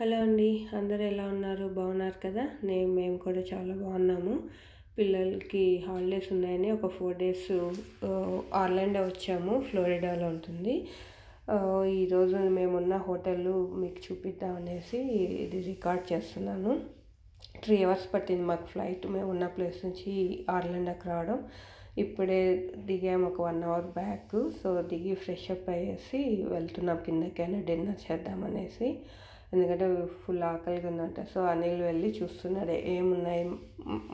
Hello అండి. అందరూ ఎలా ఉన్నారు? బాగున్నారు కదా? మేము కూడా చాలా బాగున్నాము. పిల్లలకి హాలిడేస్ ఉన్నాయని ఒక 4 డేస్ ఆర్లాండో వచ్చాము. ఫ్లోరిడాలో ఉంటుంది. ఈరోజు మేమున్న హోటల్ మీకు చూపిద్దాం అనేసి ఇది రికార్డ్ చేస్తున్నాను. 3 అవర్స్ పట్టింది మాకు ఫ్లైట్ మేమున్న ప్లేస్ నుంచి ఆర్లాండోకి రావడం. ఇప్పుడే దిగాము ఒక 1 అవర్ బ్యాక్. సో దిగి ఫ్రెష్ అప్ అయ్యేసి వెళ్తున్నాం కిందకైనా డిన్నర్ చేద్దామనేసి. ఎందుకంటే ఫుల్ ఆకలిగా ఉందంట. సో అనిల్ వెళ్ళి చూస్తున్నాడు ఏమున్నాయి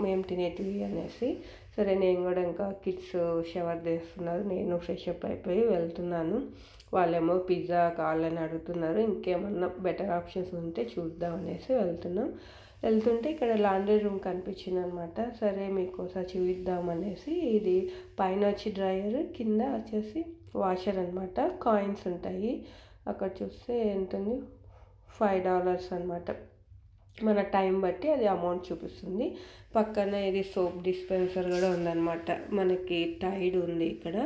మేము తినేటివి అనేసి. సరే నేను కూడా ఇంకా కిడ్స్ షవర్ చేస్తున్నారు, నేను ఫ్రెష్ అప్ అయిపోయి వెళ్తున్నాను. వాళ్ళేమో పిజ్జా కావాలని అడుగుతున్నారు. ఇంకేమన్నా బెటర్ ఆప్షన్స్ ఉంటే చూద్దాం అనేసి వెళ్తుంటే ఇక్కడ లాండ్రీ రూమ్ కనిపించింది అనమాట. సరే మీకు ఒకసారి చూపిద్దాం అనేసి. ఇది పైన వచ్చి డ్రైయర్, కింద వచ్చేసి వాషర్ అనమాట. కాయిన్స్ ఉంటాయి. అక్కడ చూస్తే ఎంత ఉంది, $5 అనమాట. మన టైం బట్టి అది అమౌంట్ చూపిస్తుంది. పక్కన ఇది సోప్ డిస్పెన్సర్ కూడా ఉందన్నమాట. మనకి టైడ్ ఉంది ఇక్కడ.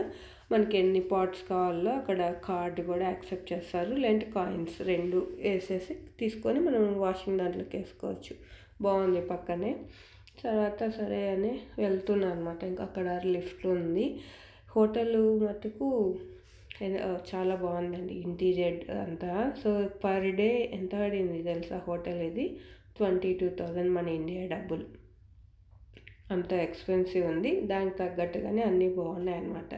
మనకి ఎన్ని పాట్స్ కావాలో అక్కడ కార్డు కూడా యాక్సెప్ట్ చేస్తారు. లేదంటే కాయిన్స్ 2 వేసేసి తీసుకొని మనం వాషింగ్ దాంట్లోకి వేసుకోవచ్చు. బాగుంది పక్కనే. తర్వాత సరే అని వెళ్తున్నాను అనమాట. ఇంకా అక్కడ లిఫ్ట్ ఉంది. హోటల్ మటుకు చాలా బాగుందండి ఇంటీరియర్ అంతా. సో పర్ డే ఎంత పడింది తెలుసా హోటల్ ఇది? 22,000 మన ఇండియా డబ్బులు. అంత ఎక్స్పెన్సివ్ ఉంది. దానికి తగ్గట్టుగానే అన్నీ బాగున్నాయి అన్నమాట.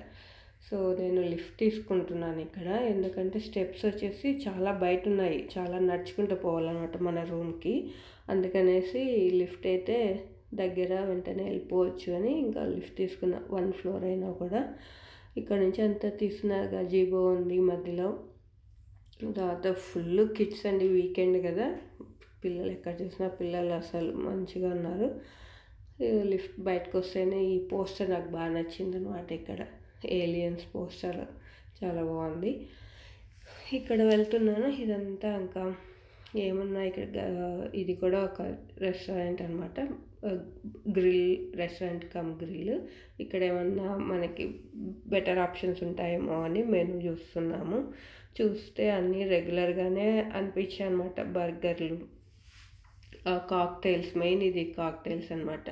సో నేను లిఫ్ట్ తీసుకుంటున్నాను ఇక్కడ. ఎందుకంటే స్టెప్స్ వచ్చేసి చాలా బయట ఉన్నాయి, చాలా నడుచుకుంటూ పోవాలన్నమాట మన రూమ్కి. అందుకనేసి లిఫ్ట్ అయితే దగ్గర వెంటనే వెళ్ళిపోవచ్చు అని ఇంకా లిఫ్ట్ తీసుకున్న. 1 ఫ్లోర్ అయినా కూడా ఇక్కడ నుంచి అంతా తీసుకున్నారు. గజీబో ఉంది మధ్యలో. తర్వాత ఫుల్ కిడ్స్ అండి, వీకెండ్ కదా. పిల్లలు ఎక్కడ చూసినా పిల్లలు అసలు మంచిగా ఉన్నారు. లిఫ్ట్ బయటకు వస్తేనే ఈ పోస్టర్ నాకు బాగా నచ్చింది అనమాట. ఇక్కడ ఏలియన్స్ పోస్టర్ చాలా బాగుంది. ఇక్కడ వెళ్తున్నాను. ఇదంతా ఇంకా ఏమున్నా ఇక్కడ ఇది కూడా ఒక రెస్టారెంట్ అనమాట. Grill restaurant cum grill. ఇక్కడ ఏమన్నా మనకి బెటర్ ఆప్షన్స్ ఉంటాయేమో అని మేము చూస్తున్నాము. చూస్తే అన్నీ రెగ్యులర్గానే అనిపించాయి అనమాట. బర్గర్లు, కాక్టైల్స్, మెయిన్ ఇది కాక్టైల్స్ అనమాట.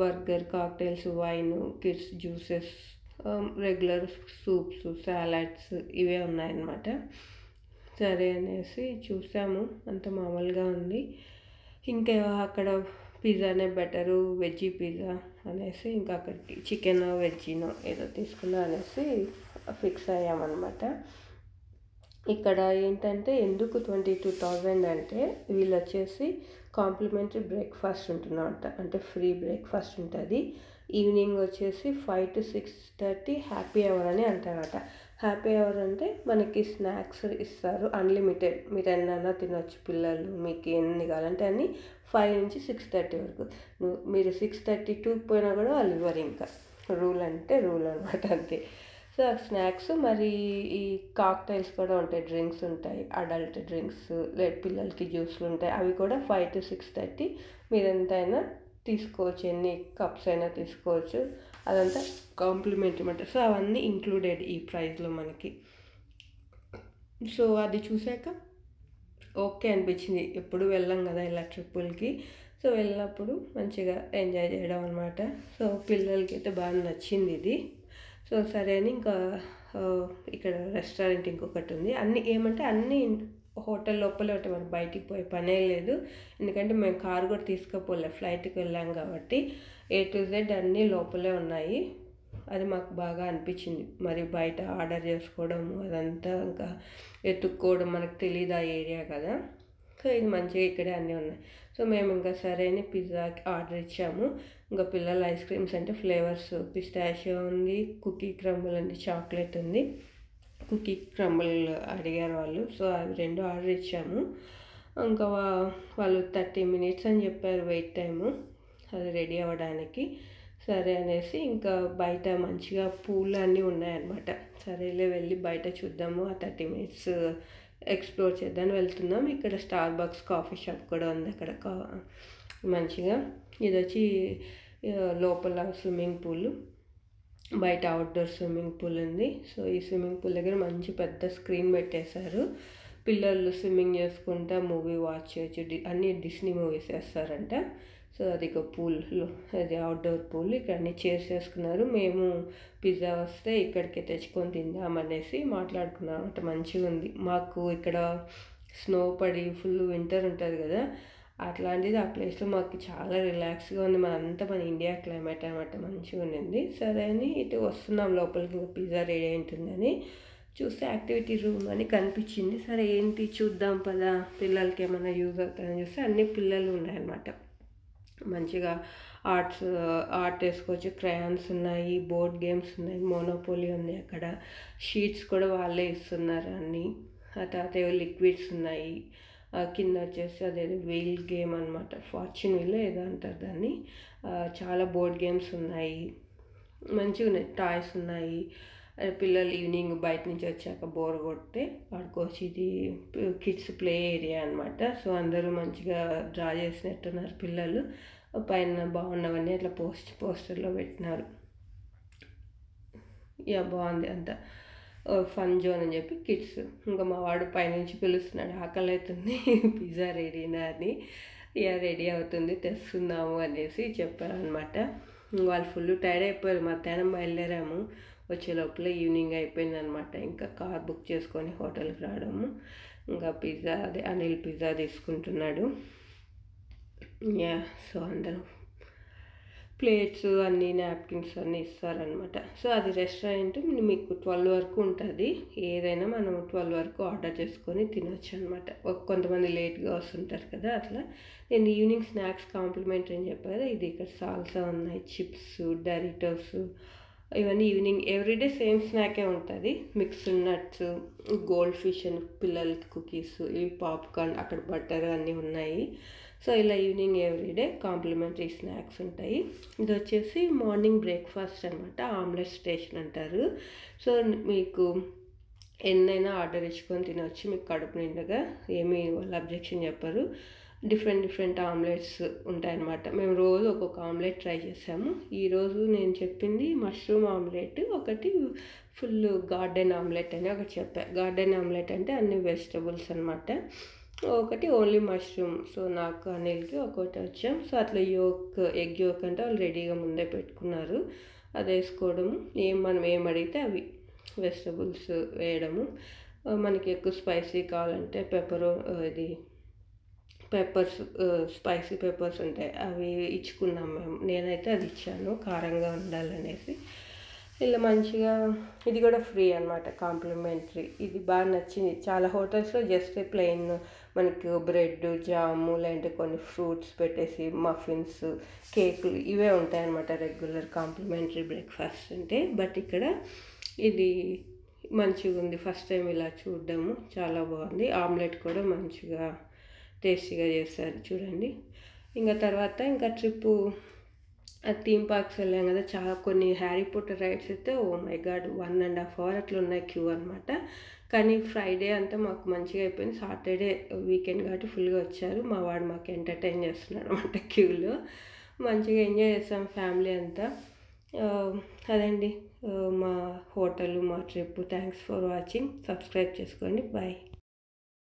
Burger, cocktails, wine, kids juices, regular soups, salads ఇవే ఉన్నాయన్నమాట. సరే అనేసి చూసాము. అంత మామూలుగా ఉంది. ఇంకా అక్కడ పిజ్జానే బెటరు, వెజ్జీ పిజ్జా అనేసి ఇంకా అక్కడికి చికెన్ వెజ్జీనో ఏదో తీసుకున్నా అనేసి ఫిక్స్ అయ్యామన్నమాట. ఇక్కడ ఏంటంటే ఎందుకు 22,000 అంటే వీళ్ళు వచ్చేసి కాంప్లిమెంటరీ బ్రేక్ఫాస్ట్ ఉంటుందంట. అంటే ఫ్రీ బ్రేక్ఫాస్ట్ ఉంటుంది. ఈవినింగ్ వచ్చేసి 5 to 6:30 హ్యాపీ అవర్ అని అంటారట. హ్యాపీ అవర్ అంటే మనకి స్నాక్స్ ఇస్తారు అన్లిమిటెడ్. మీరు ఎన్నైనా తినొచ్చు పిల్లలు, మీకు ఎన్ని కావాలంటే అన్ని. 5 నుంచి 6:30 వరకు. మీరు 6:32 పోయినా కూడా వాళ్ళు ఇవ్వరు. ఇంకా రూల్ అంటే రూల్ అనమాట, అంతే. సో స్నాక్స్ మరి ఈ కాక్టైల్స్ కూడా ఉంటాయి, డ్రింక్స్ ఉంటాయి, అడల్ట్ డ్రింక్స్, లేదు పిల్లలకి జ్యూస్లు ఉంటాయి. అవి కూడా 5 to 6:30 మీరు ఎంతైనా తీసుకోవచ్చు, ఎన్ని కప్స్ అయినా తీసుకోవచ్చు. అదంతా కాంప్లిమెంటరీ అనమాట. సో అవన్నీ ఇంక్లూడెడ్ ఈ ప్రైస్లో మనకి. సో అది చూసాక ఓకే అనిపించింది. ఎప్పుడు వెళ్ళాం కదా ఇలా ట్రిప్పులకి. సో వెళ్ళినప్పుడు మంచిగా ఎంజాయ్ చేయడం అనమాట. సో పిల్లలకి అయితే బాగా నచ్చింది ఇది. సో సరే అని ఇంకా ఇక్కడ రెస్టారెంట్ ఇంకొకటి ఉంది. అన్నీ ఏమంటే అన్నీ హోటల్ లోపలే ఉంటాయి, మనం బయటికి పోయే పనే లేదు. ఎందుకంటే మేము కారు కూడా తీసుకుపోలే, ఫ్లైట్కి వెళ్ళాం కాబట్టి A to Z అన్నీ లోపలే ఉన్నాయి. అది మాకు బాగా అనిపించింది. మరి బయట ఆర్డర్ చేసుకోవడము అదంతా ఇంకా ఎత్తుక్కోవడం మనకు తెలియదు ఆ ఏరియా కదా. సో ఇది మంచిగా ఇక్కడే అన్నీ ఉన్నాయి. సో మేము ఇంకా సరే అని పిజ్జాకి ఆర్డర్ ఇచ్చాము. ఇంకా పిల్లల ఐస్ క్రీమ్స్ అంటే ఫ్లేవర్స్ పిస్టాషియో ఉంది, కుకీ క్రంబుల్ ఉంది, చాక్లెట్ ఉంది. కుకీ క్రంబుల్ అడిగారు వాళ్ళు. సో అవి 2 ఆర్డర్ ఇచ్చాము. ఇంకా వాళ్ళు 30 minutes అని చెప్పారు వెయిట్ టైము అది రెడీ అవ్వడానికి. సరే అనేసి ఇంకా బయట మంచిగా పూలు అన్నీ ఉన్నాయన్నమాట. సరేలే వెళ్ళి బయట చూద్దాము, ఆ 30 minutes ఎక్స్ప్లోర్ చేద్దామని వెళ్తున్నాం. ఇక్కడ స్టార్ బక్స్ కాఫీ షాప్ కూడా ఉంది అక్కడ మంచిగా. ఇది వచ్చి లోపల స్విమ్మింగ్ పూల్, బయట అవుట్డోర్ స్విమ్మింగ్ పూల్ ఉంది. సో ఈ స్విమ్మింగ్ పూల్ దగ్గర మంచి పెద్ద స్క్రీన్ పెట్టేశారు. పిల్లలు స్విమ్మింగ్ చేసుకుంటా మూవీ వాచ్ చేయొచ్చు. అన్ని డిస్నీ మూవీస్ వేస్తారంట. సో అది ఒక పూల్లో, అది అవుట్డోర్ పూల్. ఇక్కడ అన్ని చైర్స్ వేసుకున్నారు. మేము పిజ్జా వస్తే ఇక్కడికే తెచ్చుకొని తిందామనేసి మాట్లాడుకున్నాం అనమాట. మంచిగా ఉంది. మాకు ఇక్కడ స్నో పడి ఫుల్ వింటర్ ఉంటుంది కదా, అట్లాంటిది ఆ ప్లేస్లో మాకు చాలా రిలాక్స్గా ఉంది. మన ఇండియా క్లైమేట్ అనమాట. మంచిగా ఉండింది. సరే అని ఇటు వస్తున్నాం లోపలికి, ఇంకా పిజ్జా రెడీ ఉంటుందని చూస్తే యాక్టివిటీ రూమ్ అని కనిపించింది. సరే ఏంటి చూద్దాం పదా, పిల్లలకి ఏమైనా యూజ్ అవుతుందని చూస్తే అన్ని పిల్లలు ఉన్నాయన్నమాట. మంచిగా ఆర్ట్ వేసుకోవచ్చు. క్రయాన్స్ ఉన్నాయి, బోర్డ్ గేమ్స్ ఉన్నాయి, మోనోపోలీ ఉంది. అక్కడ షీట్స్ కూడా వాళ్ళే ఇస్తున్నారు అన్నీ. ఆ తర్వాత ఏవో లిక్విడ్స్ ఉన్నాయి. కింద వచ్చేసి అదేదో వీల్ గేమ్ అనమాట, ఫార్చ్యూన్ వీల్ ఏదో అంటారు దాన్ని. చాలా బోర్డ్ గేమ్స్ ఉన్నాయి, మంచిగా ఉన్నాయి. టాయ్స్ ఉన్నాయి. పిల్లలు ఈవినింగ్ బయట నుంచి వచ్చాక బోర్ కొడితే ఆడుకోవచ్చు. ఇది కిడ్స్ ప్లే ఏరియా అనమాట. సో అందరూ మంచిగా డ్రా చేసినట్టున్నారు పిల్లలు. పైన బాగున్నవన్నీ అట్లా పోస్టర్లో పెట్టినారు. బాగుంది అంతా. ఫన్ జోన్ అని చెప్పి కిడ్స్. ఇంకా మా వాడు పైనుంచి పిలుస్తున్నాడు, ఆకలి అవుతుంది, పిజ్జా రెడీనా అని. రెడీ అవుతుంది, తెస్తున్నాము అనేసి చెప్పారనమాట. వాళ్ళు ఫుల్ టైర్డ్ అయిపోయారు. మధ్యాహ్నం బయలుదేరాము, వచ్చే లోపల ఈవినింగ్ అయిపోయింది అనమాట. ఇంకా కార్ బుక్ చేసుకొని హోటల్కి రావడము. ఇంకా పిజ్జా, అదే అనిల్ పిజ్జా తీసుకుంటున్నాడు. సో అందరూ ప్లేట్స్ అన్నీ, నాప్కిన్స్ అన్నీ ఇస్తారనమాట. సో అది రెస్టారెంట్ మీకు 12 వరకు ఉంటుంది. ఏదైనా మనం 12 వరకు ఆర్డర్ చేసుకొని తినొచ్చు అనమాట. కొంతమంది లేట్గా వస్తుంటారు కదా, అట్లా. నేను ఈవినింగ్ స్నాక్స్ కాంప్లిమెంటరీ అని చెప్పారు. ఇది ఇక్కడ సాల్సా ఉన్నాయి, చిప్స్, డరిటోస్, ఇవన్నీ ఈవినింగ్ ఎవ్రీడే సేమ్ స్నాకే ఉంటుంది. మిక్స్డ్ నట్స్, గోల్డ్ ఫిష్ అని పిల్లలకి కుకీస్, ఇవి పాప్కార్న్, అక్కడ బటర్ అన్నీ ఉన్నాయి. సో ఇలా ఈవినింగ్ ఎవ్రీడే కాంప్లిమెంటరీ స్నాక్స్ ఉంటాయి. ఇది వచ్చేసి మార్నింగ్ బ్రేక్ఫాస్ట్ అనమాట. ఆమ్లెట్ స్టేషన్ అంటారు. సో మీకు ఎన్నైనా ఆర్డర్ ఇచ్చుకొని తినవచ్చు, మీకు కడుపు నిండుగా. ఏమీ వాళ్ళు అబ్జెక్షన్ చెప్పరు. డిఫరెంట్ ఆమ్లెట్స్ ఉంటాయన్నమాట. మేము రోజు ఒక్కొక్క ఆమ్లెట్ ట్రై చేసాము. ఈరోజు నేను చెప్పింది మష్రూమ్ ఆమ్లెట్, ఒకటి ఫుల్ గార్డెన్ ఆమ్లెట్ అని ఒకటి చెప్పాను. గార్డెన్ ఆమ్లెట్ అంటే అన్ని వెజిటబుల్స్ అనమాట, ఒకటి ఓన్లీ మష్రూమ్. సో నాకు అనిల్కి ఒకటి వచ్చాం. సో అట్లా ఎగ్ యోక్ అంటే వాళ్ళు రెడీగా ముందే పెట్టుకున్నారు, అది వేసుకోవడము. మనం ఏం అడిగితే అవి వెజిటబుల్స్ వేయడము. మనకి ఎక్కువ స్పైసీ కావాలంటే పెప్పర్స్, స్పైసీ పెప్పర్స్ ఉంటాయి, అవి ఇచ్చుకున్నాం మేము. నేనైతే అది ఇచ్చాను, కారంగా ఉండాలనేసి. ఇలా మంచిగా, ఇది కూడా ఫ్రీ అనమాట, కాంప్లిమెంటరీ. ఇది బాగా నచ్చింది. చాలా హోటల్స్లో జస్ట్ ప్లెయిన్ మనకు బ్రెడ్, జాము, లేదంటే కొన్ని ఫ్రూట్స్ పెట్టేసి మఫిన్స్, కేకులు ఇవే ఉంటాయన్నమాట రెగ్యులర్ కాంప్లిమెంటరీ బ్రేక్ఫాస్ట్ అంటే. బట్ ఇక్కడ ఇది మంచిగా ఉంది. ఫస్ట్ టైం ఇలా చూడడము చాలా బాగుంది. ఆమ్లెట్ కూడా మంచిగా టేస్టీగా చేస్తారు చూడండి. ఇంకా తర్వాత ఇంకా ట్రిప్పు థీమ్ పార్క్స్ వెళ్ళాం కదా, చాలా కొన్ని హ్యారీ పాటర్ రైడ్స్ అయితే ఓ మై గాడ్ 1.5 hours అట్లా ఉన్నాయి క్యూ అనమాట. కానీ ఫ్రైడే అంతా మాకు మంచిగా అయిపోయింది. సాటర్డే వీకెండ్ కాబట్టి ఫుల్గా వచ్చారు. మా వాడు మాకు ఎంటర్టైన్ చేస్తున్నాడు అనమాట క్యూలో. మంచిగా ఎంజాయ్ చేస్తాం ఫ్యామిలీ అంతా. అదండి మా హోటల్, మా trip. Thanks for watching. Subscribe చేసుకోండి. బాయ్.